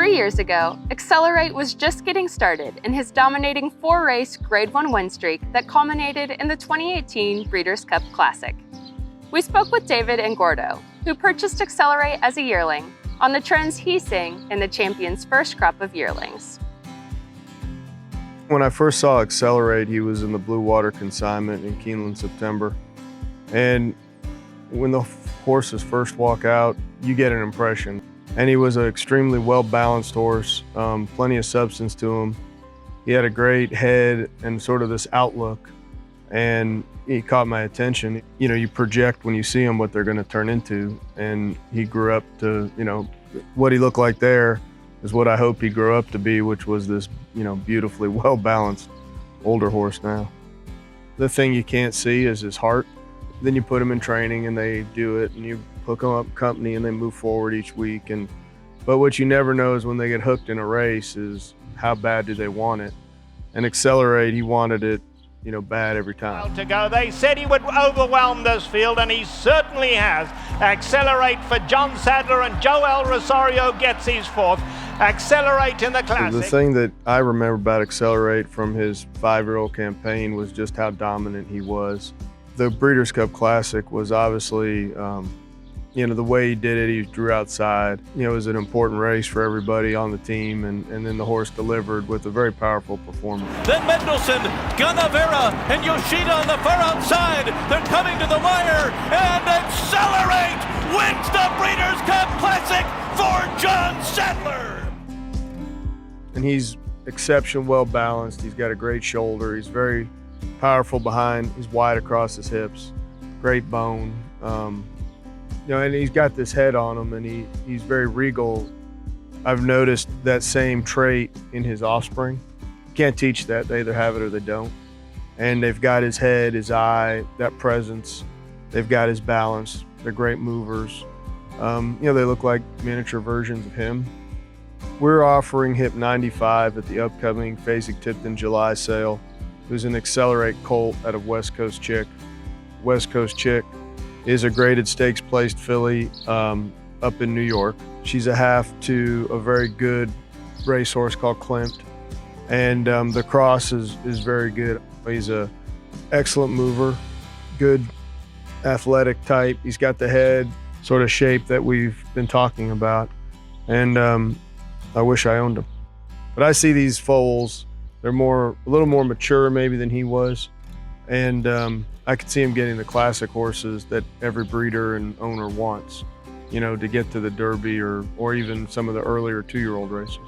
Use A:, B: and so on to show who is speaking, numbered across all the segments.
A: 3 years ago, Accelerate was just getting started in his dominating 4-race Grade 1 win streak that culminated in the 2018 Breeders' Cup Classic. We spoke with David Ingordo, who purchased Accelerate as a yearling, on the trends he's seeing in the champion's first crop of yearlings.
B: When I first saw Accelerate, he was in the Bluewater consignment in Keeneland September. And when the horses first walk out, you get an impression. And he was an extremely well-balanced horse, plenty of substance to him. He had a great head and sort of this outlook, and he caught my attention. You know, you project when you see him what they're going to turn into, and he grew up to, you know, what he looked like there is what I hope he grew up to be, which was this, you know, beautifully well-balanced older horse now. The thing you can't see is his heart. Then you put them in training and they do it, and you hook them up company and they move forward each week. But what you never know is when they get hooked in a race is how bad do they want it. And Accelerate, he wanted it, you know, bad every time.
C: To go. They said he would overwhelm this field, and he certainly has. Accelerate for John Sadler, and Joel Rosario gets his fourth. Accelerate in the Classic.
B: The thing that I remember about Accelerate from his 5-year-old campaign was just how dominant he was. The Breeders' Cup Classic was obviously, you know, the way he did it, he drew outside. You know, it was an important race for everybody on the team, and then the horse delivered with a very powerful performance.
D: Then Mendelssohn, Ganavera, and Yoshida on the far outside. They're coming to the wire, and Accelerate wins the Breeders' Cup Classic for John Sadler.
B: And he's exceptionally well balanced. He's got a great shoulder. He's very powerful behind. He's wide across his hips. Great bone. You know, and he's got this head on him, and he's very regal. I've noticed that same trait in his offspring. You can't teach that. They either have it or they don't. And they've got his head, his eye, that presence. They've got his balance. They're great movers. You know, they look like miniature versions of him. We're offering hip 95 at the upcoming Fasig-Tipton July sale. Who's an Accelerate colt out of West Coast Chick. West Coast Chick is a graded stakes placed filly up in New York. She's a half to a very good racehorse called Klimt, and the cross is very good. He's a excellent mover, good athletic type. He's got the head sort of shape that we've been talking about, and I wish I owned him. But I see these foals, they're a little more mature maybe than he was, and I could see him getting the classic horses that every breeder and owner wants, you know, to get to the Derby or even some of the earlier 2-year-old races.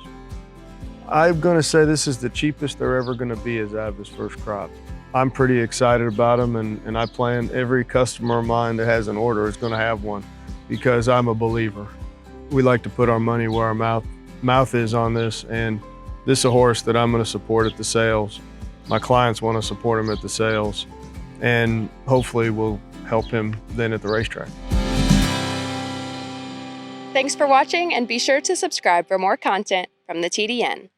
B: I'm going to say this is the cheapest they're ever going to be as out of his first crop. I'm pretty excited about him, and I plan every customer of mine that has an order is going to have one, because I'm a believer. We like to put our money where our mouth is on this, and this is a horse that I'm going to support at the sales. My clients want to support him at the sales, and hopefully we'll help him then at the racetrack.
A: Thanks for watching, and be sure to subscribe for more content from the TDN.